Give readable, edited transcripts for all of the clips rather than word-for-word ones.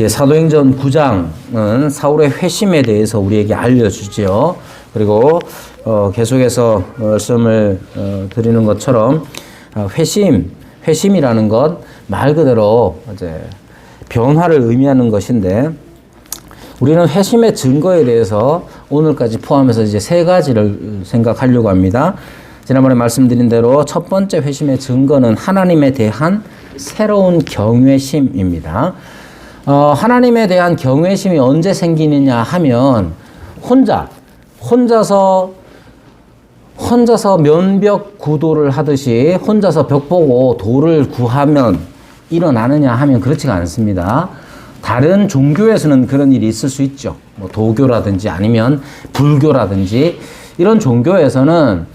사도행전 9장은 사울의 회심에 대해서 우리에게 알려주죠. 그리고 계속해서 말씀을 드리는 것처럼 회심이라는 것 말 그대로 이제 변화를 의미하는 것인데, 우리는 회심의 증거에 대해서 오늘까지 포함해서 이제 세 가지를 생각하려고 합니다. 지난번에 말씀드린 대로 첫 번째 회심의 증거는 하나님에 대한 새로운 경외심입니다. 하나님에 대한 경외심이 언제 생기느냐 하면 혼자서 면벽 구도를 하듯이 혼자서 벽 보고 돌을 구하면 일어나느냐 하면 그렇지가 않습니다. 다른 종교에서는 그런 일이 있을 수 있죠. 뭐 도교라든지 아니면 불교라든지 이런 종교에서는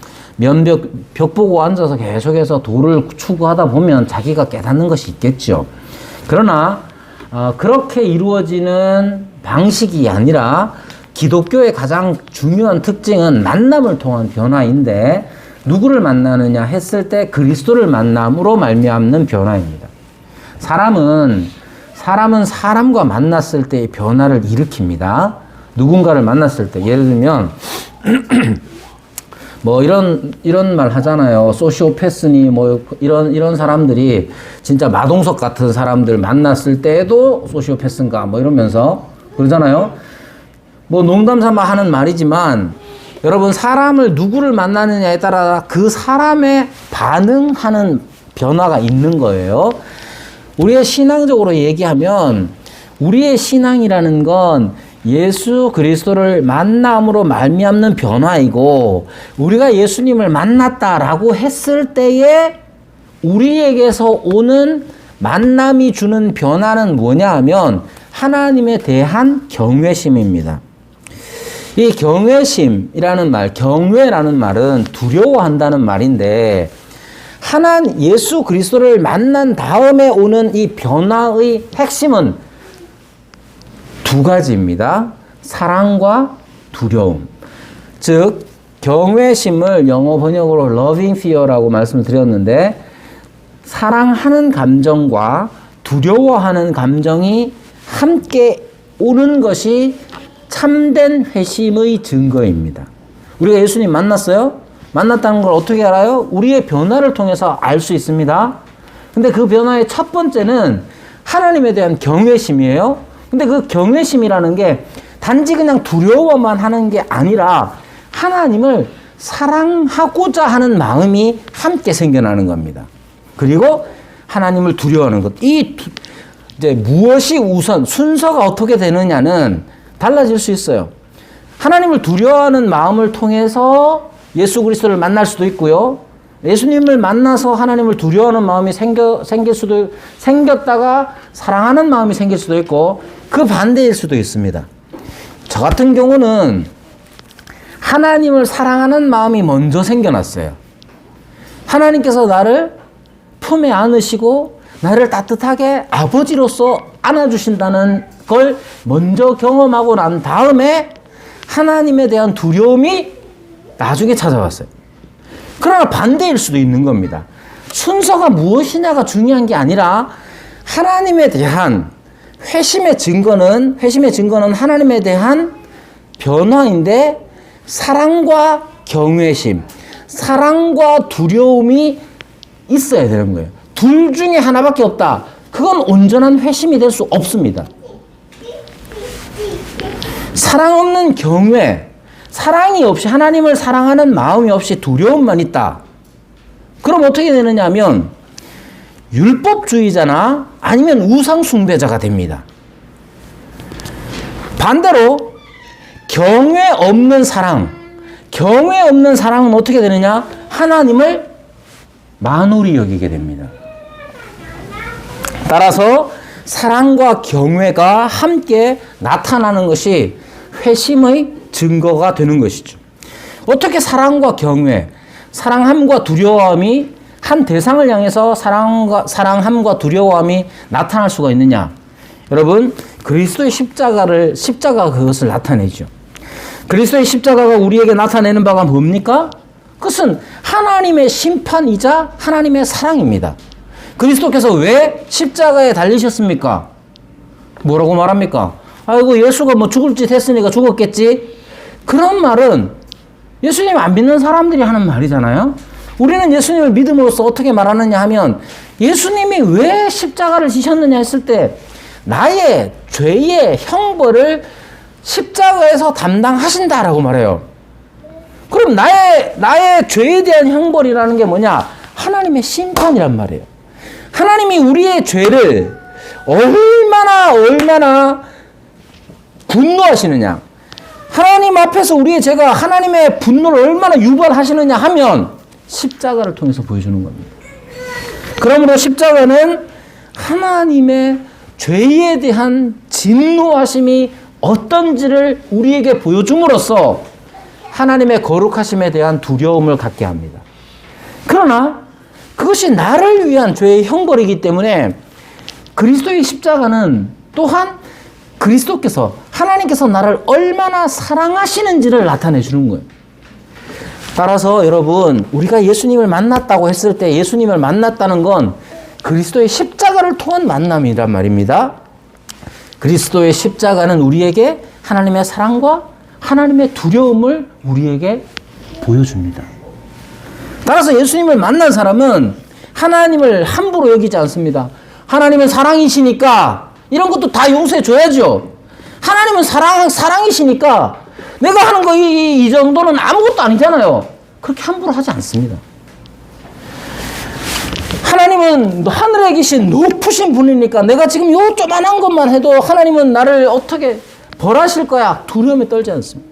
벽 보고 앉아서 계속해서 돌을 추구하다 보면 자기가 깨닫는 것이 있겠죠. 그러나 그렇게 이루어지는 방식이 아니라 기독교의 가장 중요한 특징은 만남을 통한 변화인데, 누구를 만나느냐 했을 때 그리스도를 만남으로 말미암는 변화입니다. 사람은 사람과 만났을 때의 변화를 일으킵니다. 누군가를 만났을 때, 예를 들면 뭐 이런 말 하잖아요. 소시오패스니 뭐 이런 사람들이 진짜 마동석 같은 사람들 만났을 때에도 소시오패스인가 뭐 이러면서 그러잖아요. 뭐 농담 삼아 하는 말이지만, 여러분, 사람을 누구를 만나느냐에 따라 그 사람의 반응하는 변화가 있는 거예요. 우리의 신앙적으로 얘기하면 우리의 신앙이라는 건 예수 그리스도를 만남으로 말미암는 변화이고, 우리가 예수님을 만났다라고 했을 때에 우리에게서 오는 만남이 주는 변화는 뭐냐 하면 하나님에 대한 경외심입니다. 이 경외심이라는 말, 경외라는 말은 두려워한다는 말인데, 예수 그리스도를 만난 다음에 오는 이 변화의 핵심은 두 가지입니다. 사랑과 두려움. 즉, 경외심을 영어 번역으로 loving fear라고 말씀드렸는데, 사랑하는 감정과 두려워하는 감정이 함께 오는 것이 참된 회심의 증거입니다. 우리가 예수님 만났어요? 만났다는 걸 어떻게 알아요? 우리의 변화를 통해서 알 수 있습니다. 근데 그 변화의 첫 번째는 하나님에 대한 경외심이에요. 근데 그 경외심이라는 게 단지 그냥 두려워만 하는 게 아니라 하나님을 사랑하고자 하는 마음이 함께 생겨나는 겁니다. 그리고 하나님을 두려워하는 것. 이제 무엇이 우선, 순서가 어떻게 되느냐는 달라질 수 있어요. 하나님을 두려워하는 마음을 통해서 예수 그리스도를 만날 수도 있고요. 예수님을 만나서 하나님을 두려워하는 마음이 생겼다가 사랑하는 마음이 생길 수도 있고, 그 반대일 수도 있습니다. 저 같은 경우는 하나님을 사랑하는 마음이 먼저 생겨났어요. 하나님께서 나를 품에 안으시고 나를 따뜻하게 아버지로서 안아주신다는 걸 먼저 경험하고 난 다음에 하나님에 대한 두려움이 나중에 찾아왔어요. 그러나 반대일 수도 있는 겁니다. 순서가 무엇이냐가 중요한 게 아니라 하나님에 대한 회심의 증거는 하나님에 대한 변화인데, 사랑과 경외심, 사랑과 두려움이 있어야 되는 거예요. 둘 중에 하나밖에 없다. 그건 온전한 회심이 될 수 없습니다. 사랑 없는 경외, 사랑이 없이, 하나님을 사랑하는 마음이 없이 두려움만 있다. 그럼 어떻게 되느냐 하면 율법주의자나 아니면 우상숭배자가 됩니다. 반대로 경외 없는 사랑은 어떻게 되느냐? 하나님을 만홀히 여기게 됩니다. 따라서 사랑과 경외가 함께 나타나는 것이 회심의 증거가 되는 것이죠. 어떻게 사랑과 경외, 사랑함과 두려움이 한 대상을 향해서 사랑함과 두려움이 나타날 수가 있느냐? 여러분, 그리스도의 십자가가 그것을 나타내죠. 그리스도의 십자가가 우리에게 나타내는 바가 뭡니까? 그것은 하나님의 심판이자 하나님의 사랑입니다. 그리스도께서 왜 십자가에 달리셨습니까? 뭐라고 말합니까? 아이고 예수가 뭐 죽을 짓 했으니까 죽었겠지. 그런 말은 예수님 안 믿는 사람들이 하는 말이잖아요. 우리는 예수님을 믿음으로써 어떻게 말하느냐 하면 예수님이 왜 십자가를 지셨느냐 했을 때 나의 죄의 형벌을 십자가에서 담당하신다라고 말해요. 그럼 나의 죄에 대한 형벌이라는 게 뭐냐? 하나님의 심판이란 말이에요. 하나님이 우리의 죄를 얼마나 분노하시느냐. 하나님 앞에서 우리의 죄가 하나님의 분노를 얼마나 유발하시느냐 하면 십자가를 통해서 보여주는 겁니다. 그러므로 십자가는 하나님의 죄에 대한 진노하심이 어떤지를 우리에게 보여줌으로써 하나님의 거룩하심에 대한 두려움을 갖게 합니다. 그러나 그것이 나를 위한 죄의 형벌이기 때문에 그리스도의 십자가는 또한 그리스도께서 하나님께서 나를 얼마나 사랑하시는지를 나타내 주는 거예요. 따라서 여러분 우리가 예수님을 만났다고 했을 때 예수님을 만났다는 건 그리스도의 십자가를 통한 만남이란 말입니다. 그리스도의 십자가는 우리에게 하나님의 사랑과 하나님의 두려움을 우리에게 보여줍니다. 따라서 예수님을 만난 사람은 하나님을 함부로 여기지 않습니다. 하나님은 사랑이시니까 이런 것도 다 용서해 줘야죠. 하나님은 사랑이시니까 내가 하는 거 이 정도는 아무것도 아니잖아요. 그렇게 함부로 하지 않습니다. 하나님은 하늘에 계신 높으신 분이니까 내가 지금 요 조만한 것만 해도 하나님은 나를 어떻게 벌하실 거야. 두려움에 떨지 않습니다.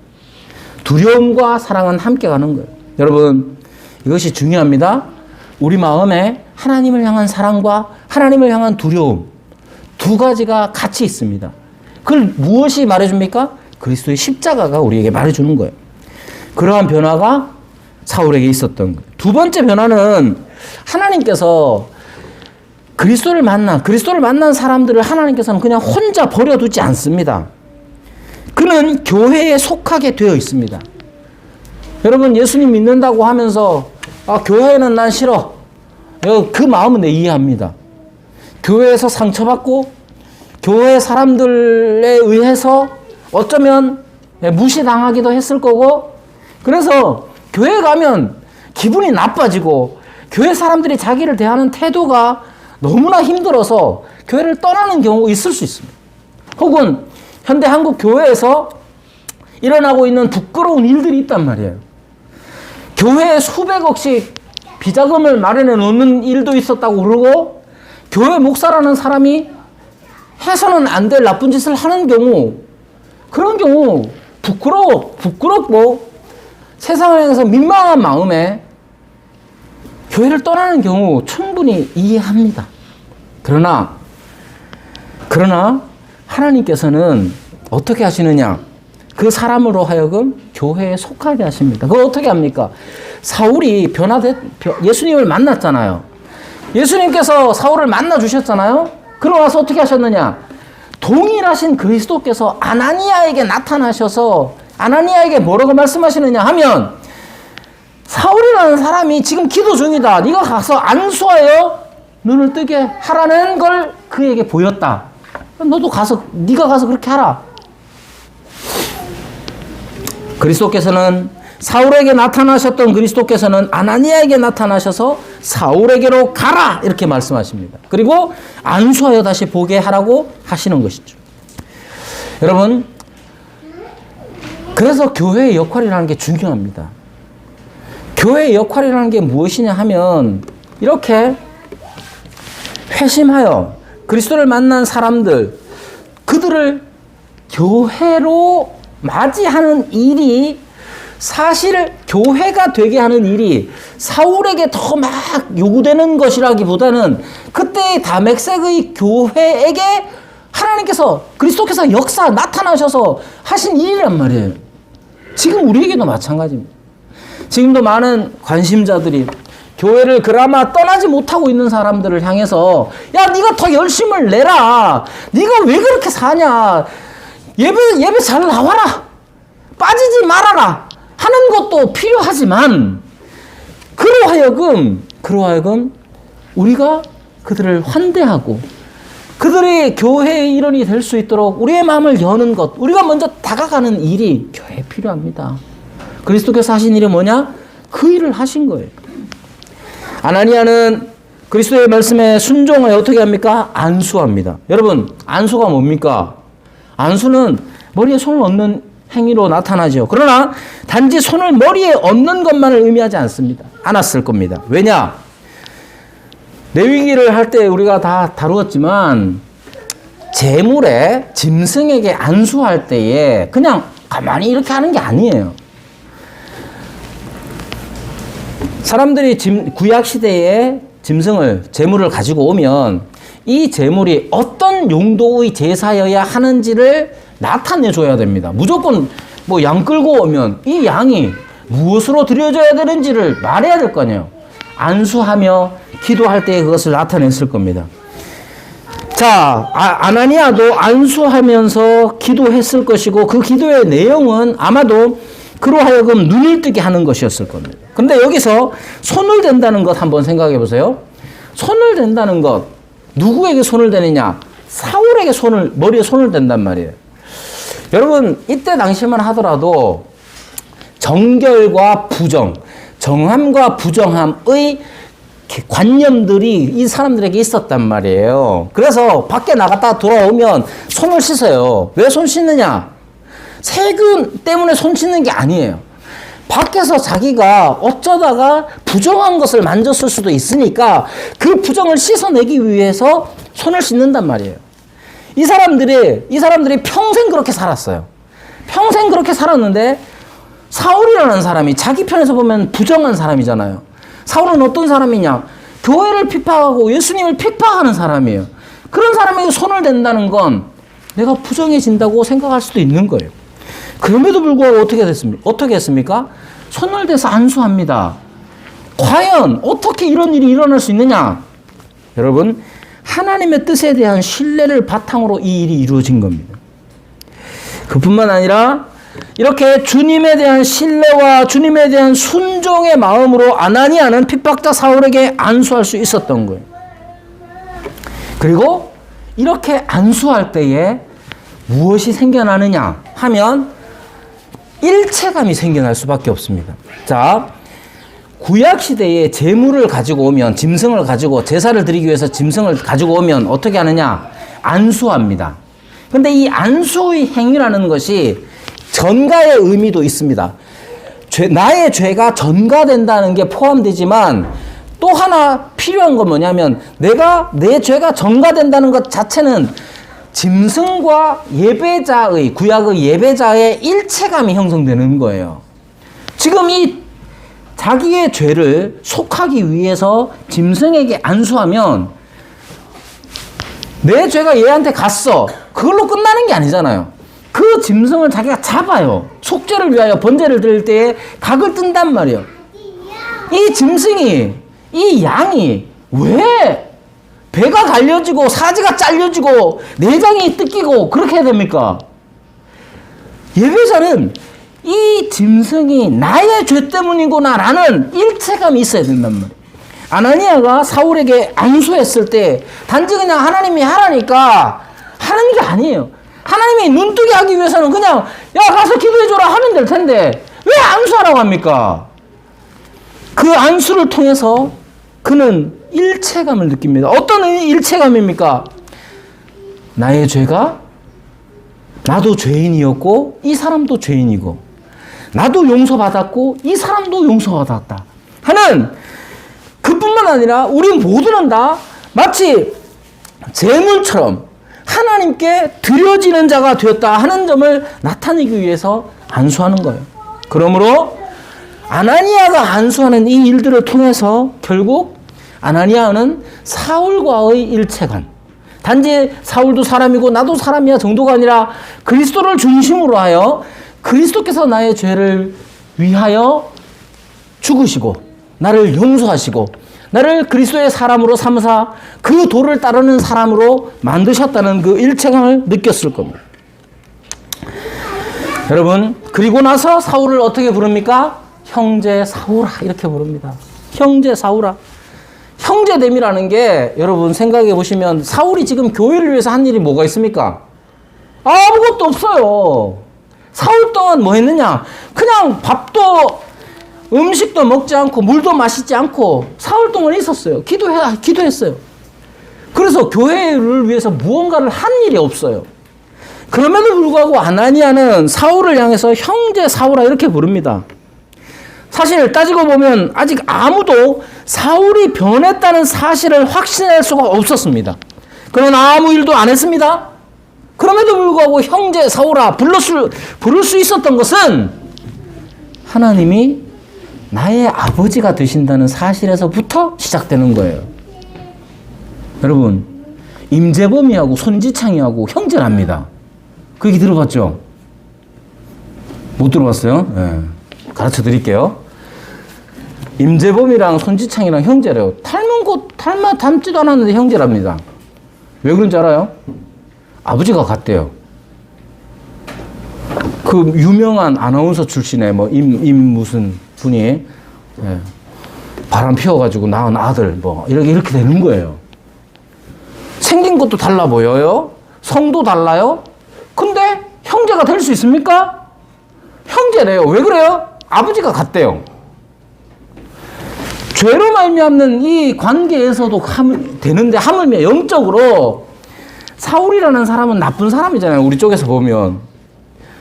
두려움과 사랑은 함께 가는 거예요. 여러분 이것이 중요합니다. 우리 마음에 하나님을 향한 사랑과 하나님을 향한 두려움 두 가지가 같이 있습니다. 그걸 무엇이 말해줍니까? 그리스도의 십자가가 우리에게 말해주는 거예요. 그러한 변화가 사울에게 있었던 거예요. 두 번째 변화는 하나님께서 그리스도를 만난 사람들을 하나님께서는 그냥 혼자 버려두지 않습니다. 그는 교회에 속하게 되어 있습니다. 여러분 예수님 믿는다고 하면서 교회는 난 싫어. 그 마음은 내 이해합니다. 교회에서 상처받고 교회 사람들에 의해서 어쩌면 무시당하기도 했을 거고 그래서 교회 가면 기분이 나빠지고 교회 사람들이 자기를 대하는 태도가 너무나 힘들어서 교회를 떠나는 경우가 있을 수 있습니다. 혹은 현대 한국 교회에서 일어나고 있는 부끄러운 일들이 있단 말이에요. 교회에 수백억씩 비자금을 마련해 놓는 일도 있었다고 그러고 교회 목사라는 사람이 해서는 안 될 나쁜 짓을 하는 경우 그런 경우 부끄럽고 세상을 향해서 민망한 마음에 교회를 떠나는 경우 충분히 이해합니다. 그러나 하나님께서는 어떻게 하시느냐? 그 사람으로 하여금 교회에 속하게 하십니다. 그걸 어떻게 합니까? 사울이 예수님을 만났잖아요. 예수님께서 사울을 만나 주셨잖아요. 그러고 나서 어떻게 하셨느냐? 동일하신 그리스도께서 아나니아에게 나타나셔서 아나니아에게 뭐라고 말씀하시느냐 하면 사울이라는 사람이 지금 기도 중이다. 네가 가서 안수하여 눈을 뜨게 하라는 걸 그에게 보였다. 너도 네가 가서 그렇게 하라. 그리스도께서는 사울에게 나타나셨던 그리스도께서는 아나니아에게 나타나셔서 사울에게로 가라 이렇게 말씀하십니다. 그리고 안수하여 다시 보게 하라고 하시는 것이죠. 여러분 그래서 교회의 역할이라는 게 중요합니다. 교회의 역할이라는 게 무엇이냐 하면 이렇게 회심하여 그리스도를 만난 사람들 그들을 교회로 맞이하는 일이 사실 교회가 되게 하는 일이 사울에게 더 막 요구되는 것이라기보다는 그때의 다메섹의 교회에게 하나님께서 그리스도께서 나타나셔서 하신 일이란 말이에요. 지금 우리에게도 마찬가지입니다. 지금도 많은 관심자들이 교회를 그나마 떠나지 못하고 있는 사람들을 향해서 야 네가 더 열심을 내라. 네가 왜 그렇게 사냐. 예배 잘 나와라. 빠지지 말아라. 하는 것도 필요하지만 그로 하여금 우리가 그들을 환대하고 그들이 교회의 일원이 될 수 있도록 우리의 마음을 여는 것, 우리가 먼저 다가가는 일이 교회에 필요합니다. 그리스도께서 하신 일이 뭐냐? 그 일을 하신 거예요. 아나니아는 그리스도의 말씀에 순종을 어떻게 합니까? 안수합니다. 여러분, 안수가 뭡니까? 안수는 머리에 손을 얹는 행위로 나타나죠. 그러나 단지 손을 머리에 얹는 것만을 의미하지 않았을 겁니다. 왜냐? 레위기를 할 때 우리가 다 다루었지만 제물에 짐승에게 안수할 때에 그냥 가만히 이렇게 하는 게 아니에요. 사람들이 구약시대에 제물을 가지고 오면 이 제물이 어떤 용도의 제사여야 하는지를 나타내줘야 됩니다. 무조건 뭐 양 끌고 오면 이 양이 무엇으로 드려져야 되는지를 말해야 될 거 아니에요. 안수하며 기도할 때 그것을 나타냈을 겁니다. 자, 아나니아도 안수하면서 기도했을 것이고 그 기도의 내용은 아마도 그로 하여금 눈을 뜨게 하는 것이었을 겁니다. 근데 여기서 손을 댄다는 것 한번 생각해 보세요. 손을 댄다는 것, 누구에게 손을 대느냐? 사울에게 머리에 손을 댄단 말이에요. 여러분, 이때 당시만 하더라도 정결과 부정, 정함과 부정함의 관념들이 이 사람들에게 있었단 말이에요. 그래서 밖에 나갔다 돌아오면 손을 씻어요. 왜 손 씻느냐? 세균 때문에 손 씻는 게 아니에요. 밖에서 자기가 어쩌다가 부정한 것을 만졌을 수도 있으니까 그 부정을 씻어내기 위해서 손을 씻는단 말이에요. 이 사람들이 평생 그렇게 살았어요. 평생 그렇게 살았는데 사울이라는 사람이 자기 편에서 보면 부정한 사람이잖아요. 사울은 어떤 사람이냐? 교회를 핍박하고 예수님을 핍박하는 사람이에요. 그런 사람에게 손을 댄다는 건 내가 부정해진다고 생각할 수도 있는 거예요. 그럼에도 불구하고 어떻게 했습니까? 손을 대서 안수합니다. 과연 어떻게 이런 일이 일어날 수 있느냐? 여러분, 하나님의 뜻에 대한 신뢰를 바탕으로 이 일이 이루어진 겁니다. 그뿐만 아니라 이렇게 주님에 대한 신뢰와 주님에 대한 순종의 마음으로 아나니아는 핍박자 사울에게 안수할 수 있었던 거예요. 그리고 이렇게 안수할 때에 무엇이 생겨나느냐 하면 일체감이 생겨날 수밖에 없습니다. 자, 구약시대에 제물을 가지고 오면, 짐승을 가지고 제사를 드리기 위해서 짐승을 가지고 오면 어떻게 하느냐? 안수합니다. 근데 이 안수의 행위라는 것이 전가의 의미도 있습니다. 나의 죄가 전가된다는 게 포함되지만 또 하나 필요한 건 뭐냐면 내 죄가 전가된다는 것 자체는 짐승과 구약의 예배자의 일체감이 형성되는 거예요. 지금 이 자기의 죄를 속하기 위해서 짐승에게 안수하면 내 죄가 얘한테 갔어. 그걸로 끝나는 게 아니잖아요. 그 짐승을 자기가 잡아요. 속죄를 위하여 번제를 드릴 때에 각을 뜬단 말이에요. 이 짐승이, 이 양이 왜 배가 갈려지고 사지가 잘려지고 내장이 뜯기고 그렇게 해야 됩니까? 예배자는 이 짐승이 나의 죄 때문이구나라는 일체감이 있어야 된단 말이에요. 아나니아가 사울에게 안수했을 때 단지 그냥 하나님이 하라니까 하는 게 아니에요. 하나님이 눈뜨게 하기 위해서는 그냥 야 가서 기도해줘라 하면 될 텐데 왜 안수하라고 합니까? 그 안수를 통해서 그는 일체감을 느낍니다. 어떤 일체감입니까? 나의 죄가 나도 죄인이었고 이 사람도 죄인이고 나도 용서받았고 이 사람도 용서받았다 하는, 그뿐만 아니라 우리 모두는 다 마치 제물처럼 하나님께 드려지는 자가 되었다 하는 점을 나타내기 위해서 안수하는 거예요. 그러므로 아나니아가 안수하는 이 일들을 통해서 결국 아나니아는 사울과의 일체감, 단지 사울도 사람이고 나도 사람이야 정도가 아니라 그리스도를 중심으로 하여 그리스도께서 나의 죄를 위하여 죽으시고 나를 용서하시고 나를 그리스도의 사람으로 삼으사 그 도를 따르는 사람으로 만드셨다는 그 일체감을 느꼈을 겁니다. 여러분, 그리고 나서 사울을 어떻게 부릅니까? 형제 사울아 이렇게 부릅니다. 형제 사울아. 형제됨이라는 게 여러분 생각해 보시면 사울이 지금 교회를 위해서 한 일이 뭐가 있습니까? 아무것도 없어요. 사울 동안 뭐 했느냐? 그냥 밥도 음식도 먹지 않고 물도 마시지 않고 사울 동안 있었어요. 기도했어요. 그래서 교회를 위해서 무언가를 한 일이 없어요. 그럼에도 불구하고 아나니아는 사울을 향해서 형제 사울아 이렇게 부릅니다. 사실 따지고 보면 아직 아무도 사울이 변했다는 사실을 확신할 수가 없었습니다. 그는 아무 일도 안 했습니다. 그럼에도 불구하고 형제 사울아 부를 수 있었던 것은 하나님이 나의 아버지가 되신다는 사실에서부터 시작되는 거예요. 여러분, 임재범이하고 손지창이하고 형제랍니다. 그 얘기 들어봤죠? 못 들어봤어요? 네. 가르쳐 드릴게요. 임재범이랑 손지창이랑 형제래요. 닮지도 않았는데 형제랍니다. 왜 그런지 알아요? 아버지가 같대요. 그 유명한 아나운서 출신의 뭐 무슨 분이 예, 바람 피워가지고 낳은 아들 뭐 이렇게 되는 거예요. 생긴 것도 달라 보여요. 성도 달라요. 근데 형제가 될 수 있습니까? 형제래요. 왜 그래요? 아버지가 같대요. 죄로 말미암는 이 관계에서도 되는데 하물며 영적으로 사울이라는 사람은 나쁜 사람이잖아요. 우리 쪽에서 보면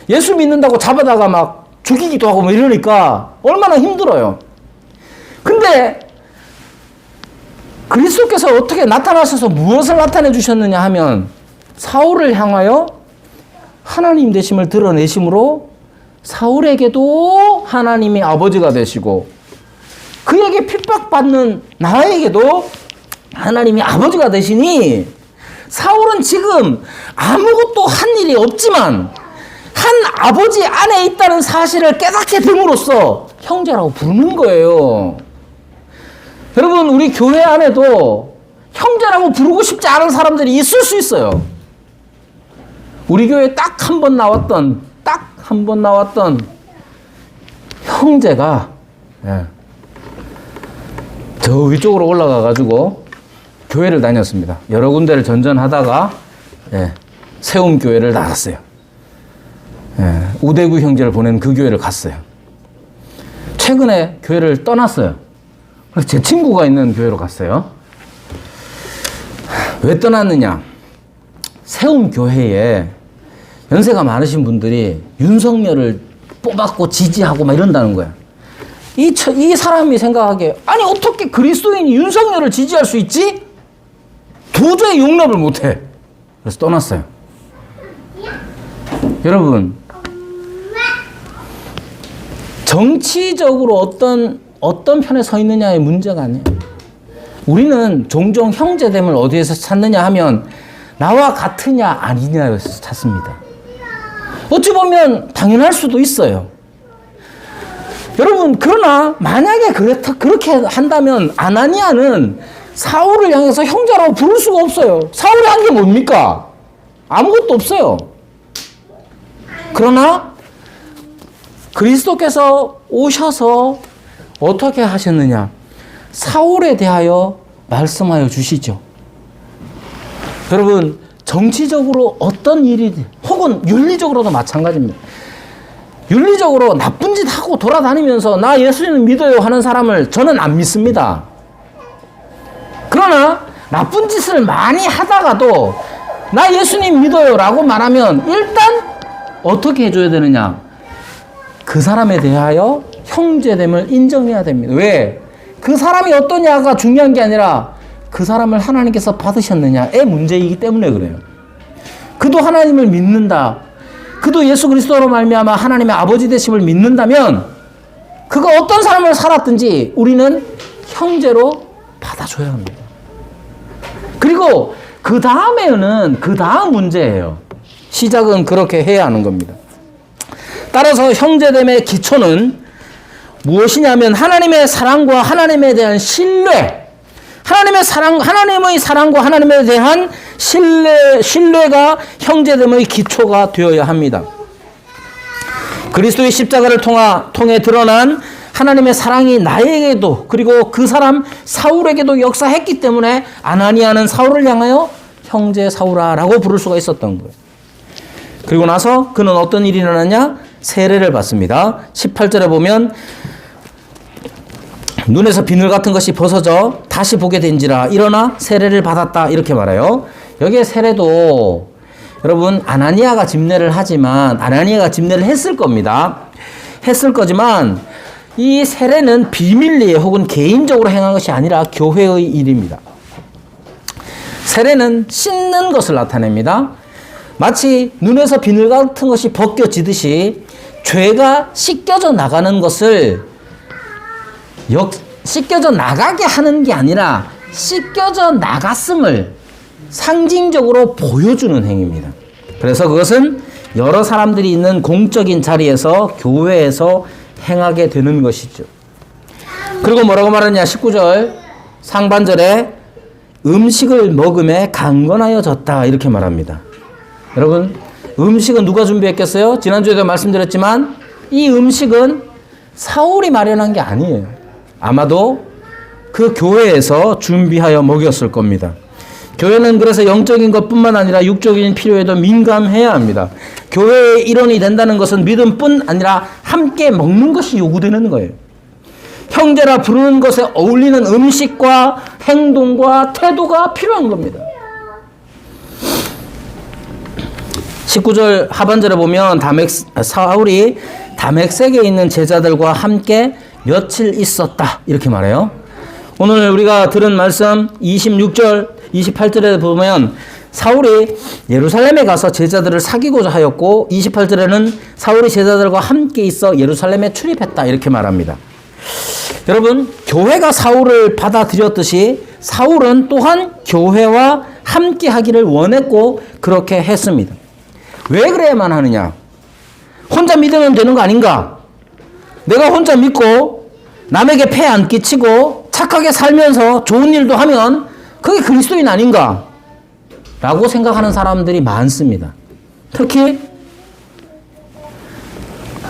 예수 믿는다고 잡아다가 막 죽이기도 하고 뭐 이러니까 얼마나 힘들어요. 근데 그리스도께서 어떻게 나타나셔서 무엇을 나타내 주셨느냐 하면 사울을 향하여 하나님 되심을 드러내심으로 사울에게도 하나님이 아버지가 되시고 그에게 핍박받는 나에게도 하나님이 아버지가 되시니 사울은 지금 아무것도 한 일이 없지만 한 아버지 안에 있다는 사실을 깨닫게 됨으로써 형제라고 부르는 거예요. 여러분, 우리 교회 안에도 형제라고 부르고 싶지 않은 사람들이 있을 수 있어요. 우리 교회에 딱 한 번 나왔던 형제가 저 위쪽으로 올라가가지고 교회를 다녔습니다. 여러 군데를 전전하다가 세움교회를 나갔어요. 우대구 형제를 보낸 그 교회를 갔어요. 최근에 교회를 떠났어요. 그래서 제 친구가 있는 교회로 갔어요. 왜 떠났느냐? 세움교회에 연세가 많으신 분들이 윤석열을 뽑았고 지지하고 막 이런다는 거야. 이 사람이 생각하기에 아니 어떻게 그리스도인이 윤석열을 지지할 수 있지? 도저히 용납을 못해. 그래서 떠났어요. 여러분, 정치적으로 어떤 편에 서 있느냐의 문제가 아니에요. 우리는 종종 형제됨을 어디에서 찾느냐 하면 나와 같으냐 아니냐에서 찾습니다. 어찌 보면 당연할 수도 있어요. 여러분, 그러나 만약에 그렇게 한다면 아나니아는 사울을 향해서 형제라고 부를 수가 없어요. 사울이 한 게 뭡니까? 아무것도 없어요. 그러나 그리스도께서 오셔서 어떻게 하셨느냐? 사울에 대하여 말씀하여 주시죠. 여러분, 정치적으로 어떤 일이든 혹은 윤리적으로도 마찬가지입니다. 윤리적으로 나쁜 짓 하고 돌아다니면서 나 예수님 믿어요 하는 사람을 저는 안 믿습니다. 그러나 나쁜 짓을 많이 하다가도 나 예수님 믿어요 라고 말하면 일단 어떻게 해줘야 되느냐? 그 사람에 대하여 형제됨을 인정해야 됩니다. 왜? 그 사람이 어떠냐가 중요한 게 아니라 그 사람을 하나님께서 받으셨느냐의 문제이기 때문에 그래요. 그도 하나님을 믿는다. 그도 예수 그리스도로 말미암아 하나님의 아버지 되심을 믿는다면 그가 어떤 삶을 살았든지 우리는 형제로 받아줘야 합니다. 그리고 그 다음에는 그 다음 문제예요. 시작은 그렇게 해야 하는 겁니다. 따라서 형제됨의 기초는 무엇이냐면 하나님의 사랑과 하나님에 대한 신뢰, 하나님의 사랑과 하나님에 대한 신뢰가 형제됨의 기초가 되어야 합니다. 그리스도의 십자가를 통해 드러난 하나님의 사랑이 나에게도 그리고 그 사람 사울에게도 역사했기 때문에 아나니아는 사울을 향하여 형제 사울아라고 부를 수가 있었던 거예요. 그리고 나서 그는 어떤 일이 일어나냐? 세례를 받습니다. 18절에 보면 눈에서 비늘 같은 것이 벗어져 다시 보게 된지라 일어나 세례를 받았다 이렇게 말해요. 여기에 세례도 여러분 아나니아가 집례를 하지만 아나니아가 집례를 했을 겁니다. 했을 거지만 이 세례는 비밀리에 혹은 개인적으로 행한 것이 아니라 교회의 일입니다. 세례는 씻는 것을 나타냅니다. 마치 눈에서 비늘 같은 것이 벗겨지듯이 죄가 씻겨져 나가는 것을 씻겨져 나가게 하는 게 아니라 씻겨져 나갔음을 상징적으로 보여주는 행위입니다. 그래서 그것은 여러 사람들이 있는 공적인 자리에서 교회에서 행하게 되는 것이죠. 그리고 뭐라고 말하냐? 19절 상반절에 음식을 먹음에 강건하여졌다 이렇게 말합니다. 여러분 음식은 누가 준비했겠어요? 지난주에도 말씀드렸지만 이 음식은 사울이 마련한 게 아니에요. 아마도 그 교회에서 준비하여 먹였을 겁니다. 교회는 그래서 영적인 것뿐만 아니라 육적인 필요에도 민감해야 합니다. 교회의 일원이 된다는 것은 믿음뿐 아니라 함께 먹는 것이 요구되는 거예요. 형제라 부르는 것에 어울리는 음식과 행동과 태도가 필요한 겁니다. 19절 하반절에 보면 사울이 다맥색에 있는 제자들과 함께 며칠 있었다 이렇게 말해요. 오늘 우리가 들은 말씀 26절 28절에 보면 사울이 예루살렘에 가서 제자들을 사귀고자 하였고 28절에는 사울이 제자들과 함께 있어 예루살렘에 출입했다 이렇게 말합니다. 여러분 교회가 사울을 받아들였듯이 사울은 또한 교회와 함께 하기를 원했고 그렇게 했습니다. 왜 그래야만 하느냐? 혼자 믿으면 되는 거 아닌가? 내가 혼자 믿고 남에게 폐 안 끼치고 착하게 살면서 좋은 일도 하면 그게 그리스도인 아닌가? 라고 생각하는 사람들이 많습니다. 특히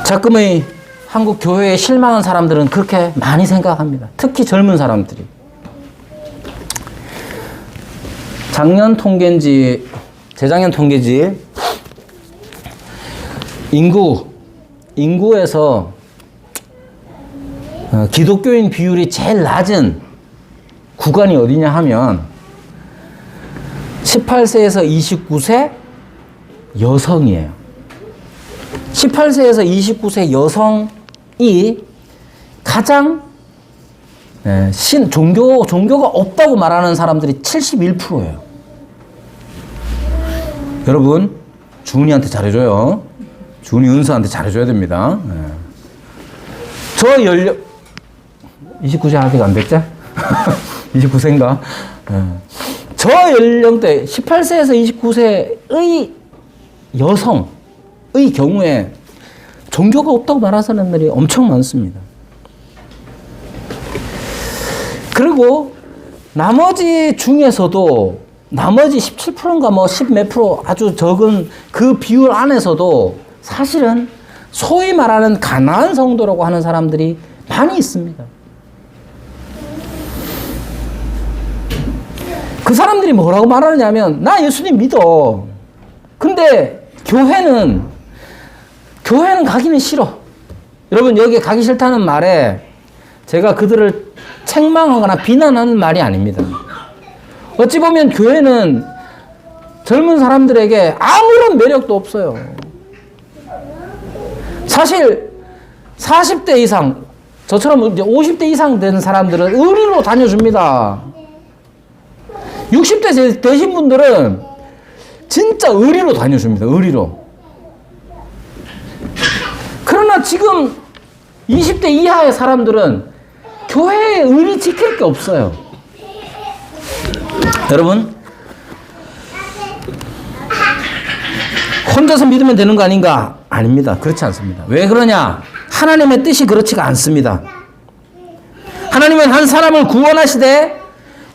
자금의 한국 교회에 실망한 사람들은 그렇게 많이 생각합니다. 특히 젊은 사람들이. 재작년 통계지 인구에서 기독교인 비율이 제일 낮은 구간이 어디냐 하면 18세에서 29세 여성이에요. 18세에서 29세 여성이 가장 종교가 없다고 말하는 사람들이 71%예요. 여러분, 주은이한테 잘해줘요. 주은이 은서한테 잘해줘야 됩니다. 저 연령 29세 아직 안 됐지? 29세인가? 저 연령대 18세에서 29세의 여성의 경우에 종교가 없다고 말하는 사람들이 엄청 많습니다. 그리고 나머지 중에서도 나머지 17%인가 뭐 10 몇 프로 아주 적은 그 비율 안에서도 사실은 소위 말하는 가난한 성도라고 하는 사람들이 많이 있습니다. 그 사람들이 뭐라고 말하느냐면 나 예수님 믿어. 근데 교회는 가기는 싫어. 여러분 여기 가기 싫다는 말에 제가 그들을 책망하거나 비난하는 말이 아닙니다. 어찌 보면 교회는 젊은 사람들에게 아무런 매력도 없어요. 사실 40대 이상, 저처럼 이제 50대 이상 된 사람들은 의리로 다녀줍니다. 60대 되신 분들은 진짜 의리로 다녀줍니다. 의리로. 그러나 지금 20대 이하의 사람들은 교회에 의리 지킬 게 없어요. 여러분, 혼자서 믿으면 되는 거 아닌가? 아닙니다. 그렇지 않습니다. 왜 그러냐? 하나님의 뜻이 그렇지가 않습니다. 하나님은 한 사람을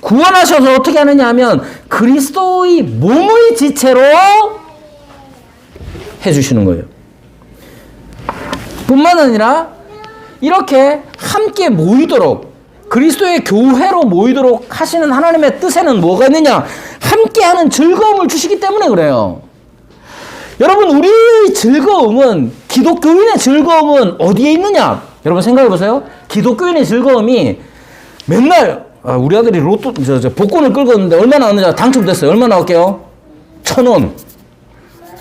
구원하셔서 어떻게 하느냐 하면 그리스도의 몸의 지체로 해주시는 거예요. 뿐만 아니라 이렇게 함께 모이도록 그리스도의 교회로 모이도록 하시는 하나님의 뜻에는 뭐가 있느냐? 함께하는 즐거움을 주시기 때문에 그래요. 여러분, 우리의 즐거움은, 기독교인의 즐거움은 어디에 있느냐? 여러분 생각해 보세요. 기독교인의 즐거움이 맨날 우리 아들이 로또 복권을 끌고 있는데 얼마 나왔느냐? 당첨됐어요. 얼마 나올게요? 1,000원.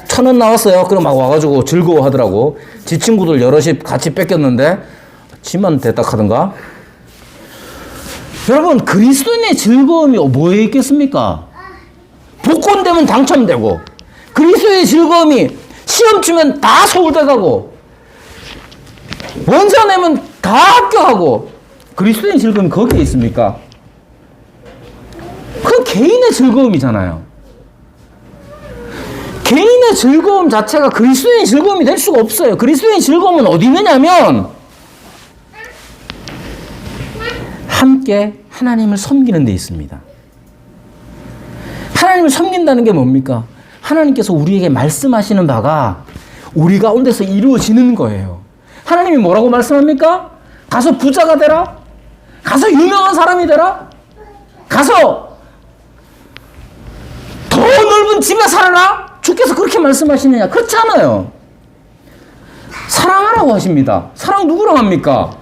1,000원 나왔어요. 그럼 막 와가지고 즐거워하더라고. 지 친구들 여럿이 같이 뺏겼는데 지만 됐다 하던가. 여러분, 그리스도인의 즐거움이 뭐에 있겠습니까? 복권 되면 당첨되고, 그리스도의 즐거움이 시험 치면 다 서울대 가고, 원서 내면 다 합격하고, 그리스도의 즐거움이 거기에 있습니까? 그건 개인의 즐거움이잖아요. 개인의 즐거움 자체가 그리스도의 즐거움이 될 수가 없어요. 그리스도의 즐거움은 어디 있느냐면 함께 하나님을 섬기는 데 있습니다. 하나님을 섬긴다는 게 뭡니까? 하나님께서 우리에게 말씀하시는 바가 우리 가운데서 이루어지는 거예요. 하나님이 뭐라고 말씀합니까? 가서 부자가 되라? 가서 유명한 사람이 되라? 가서 더 넓은 집에 살아라? 주께서 그렇게 말씀하시느냐? 그렇지 않아요. 사랑하라고 하십니다. 사랑 누구랑 합니까?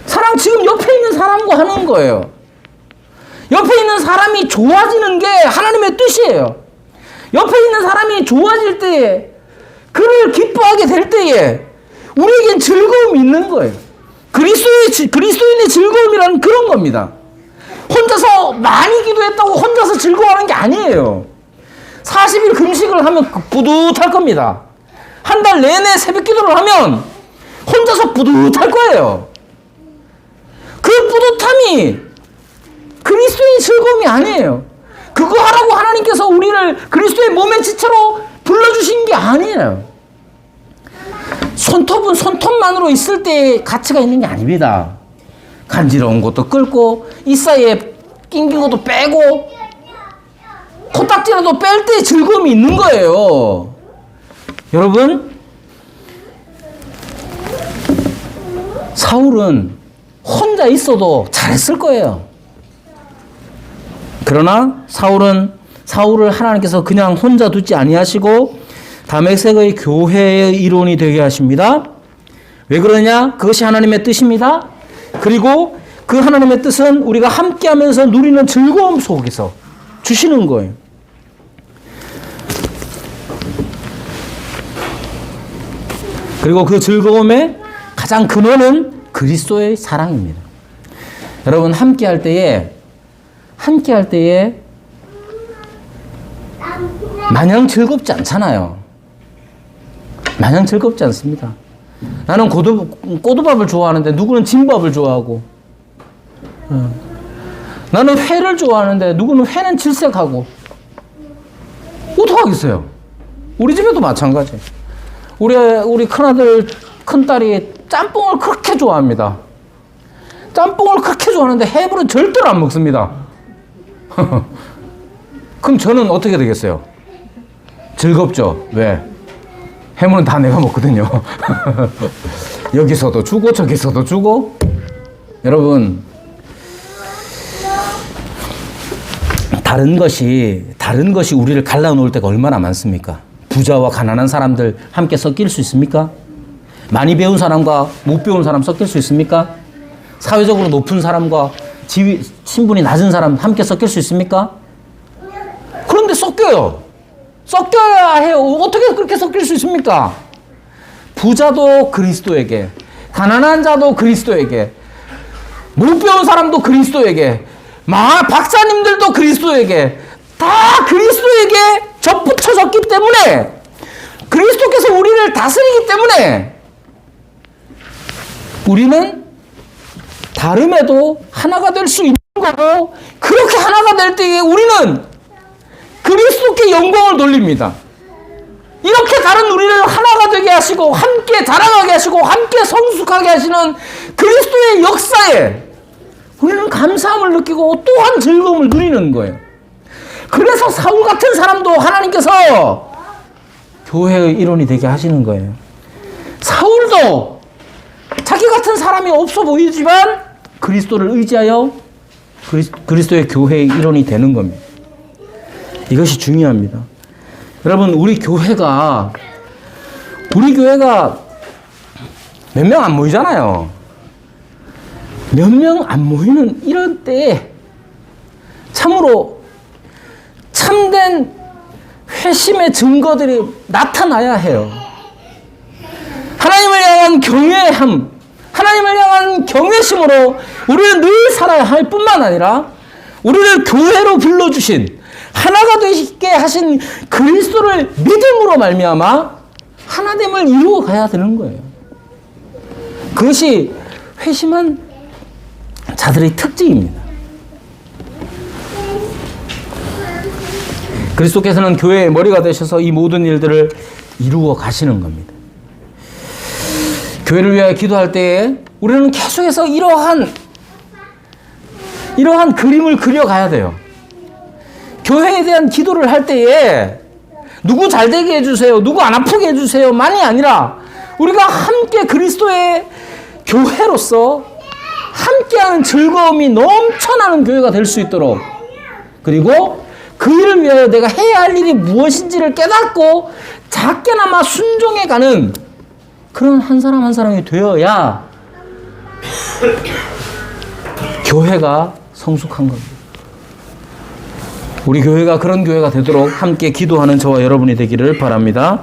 사랑 지금 옆에 있는 사람과 하는 거예요. 옆에 있는 사람이 좋아지는 게 하나님의 뜻이에요. 옆에 있는 사람이 좋아질 때에, 그를 기뻐하게 될 때에 우리에겐 즐거움이 있는 거예요. 그리스도인의 즐거움이라는 그런 겁니다. 혼자서 많이 기도했다고 혼자서 즐거워하는 게 아니에요. 40일 금식을 하면 뿌듯할 겁니다. 한 달 내내 새벽 기도를 하면 혼자서 뿌듯할 거예요. 그 뿌듯함이 그리스도의 즐거움이 아니에요. 그거 하라고 하나님께서 우리를 그리스도의 몸의 지체로 불러주신 게 아니에요. 손톱은 손톱만으로 있을 때 가치가 있는 게 아닙니다. 간지러운 것도 끌고, 이 사이에 낑긴 것도 빼고, 코딱지라도 뺄 때 즐거움이 있는 거예요. 여러분, 사울은 혼자 있어도 잘했을 거예요. 그러나 사울을 하나님께서 그냥 혼자 두지 아니하시고 다메섹의 교회의 일원이 되게 하십니다. 왜 그러냐? 그것이 하나님의 뜻입니다. 그리고 그 하나님의 뜻은 우리가 함께하면서 누리는 즐거움 속에서 주시는 거예요. 그리고 그 즐거움의 가장 근원은 그리스도의 사랑입니다. 여러분, 함께할 때에 마냥 즐겁지 않잖아요. 마냥 즐겁지 않습니다. 나는 꼬두밥을 좋아하는데 누구는 진밥을 좋아하고, 나는 회를 좋아하는데 누구는 회는 질색하고. 어떡하겠어요? 우리 집에도 마찬가지. 우리 큰아들, 큰딸이 짬뽕을 그렇게 좋아합니다. 짬뽕을 그렇게 좋아하는데 해물은 절대로 안 먹습니다. 그럼 저는 어떻게 되겠어요? 즐겁죠? 왜? 해물은 다 내가 먹거든요. 여기서도 주고 저기서도 주고. 여러분, 다른 것이 우리를 갈라놓을 때가 얼마나 많습니까? 부자와 가난한 사람들 함께 섞일 수 있습니까? 많이 배운 사람과 못 배운 사람 섞일 수 있습니까? 사회적으로 높은 사람과 신분이 낮은 사람 함께 섞일 수 있습니까? 그런데 섞여요. 섞여야 해요. 어떻게 그렇게 섞일 수 있습니까? 부자도 그리스도에게, 가난한 자도 그리스도에게, 못 배운 사람도 그리스도에게, 박사님들도 그리스도에게, 다 그리스도에게 접붙여졌기 때문에, 그리스도께서 우리를 다스리기 때문에 우리는 다름에도 하나가 될 수 있는 거고, 그렇게 하나가 될 때에 우리는 그리스도께 영광을 돌립니다. 이렇게 다른 우리를 하나가 되게 하시고 함께 자라가게 하시고 함께 성숙하게 하시는 그리스도의 역사에 우리는 감사함을 느끼고 또한 즐거움을 누리는 거예요. 그래서 사울 같은 사람도 하나님께서 교회의 일원이 되게 하시는 거예요. 사울도 자기 같은 사람이 없어 보이지만 그리스도를 의지하여 그리스도의 교회의 일원이 되는 겁니다. 이것이 중요합니다. 여러분, 우리 교회가 몇 명 안 모이잖아요. 몇 명 안 모이는 이런 때에 참으로 참된 회심의 증거들이 나타나야 해요. 하나님을 향한 경외함, 하나님을 향한 경외심으로 우리는 늘 살아야 할 뿐만 아니라 우리를 교회로 불러주신, 하나가 되게 하신 그리스도를 믿음으로 말미암아 하나됨을 이루어 가야 되는 거예요. 그것이 회심한 자들의 특징입니다. 그리스도께서는 교회의 머리가 되셔서 이 모든 일들을 이루어 가시는 겁니다. 교회를 위하여 기도할 때에 우리는 계속해서 이러한 그림을 그려가야 돼요. 교회에 대한 기도를 할 때에 누구 잘 되게 해주세요, 누구 안 아프게 해주세요 만이 아니라 우리가 함께 그리스도의 교회로서 함께하는 즐거움이 넘쳐나는 교회가 될 수 있도록, 그리고 그 일을 위하여 내가 해야 할 일이 무엇인지를 깨닫고 작게나마 순종해가는 그런 한 사람 한 사람이 되어야 교회가 성숙한 겁니다. 우리 교회가 그런 교회가 되도록 함께 기도하는 저와 여러분이 되기를 바랍니다.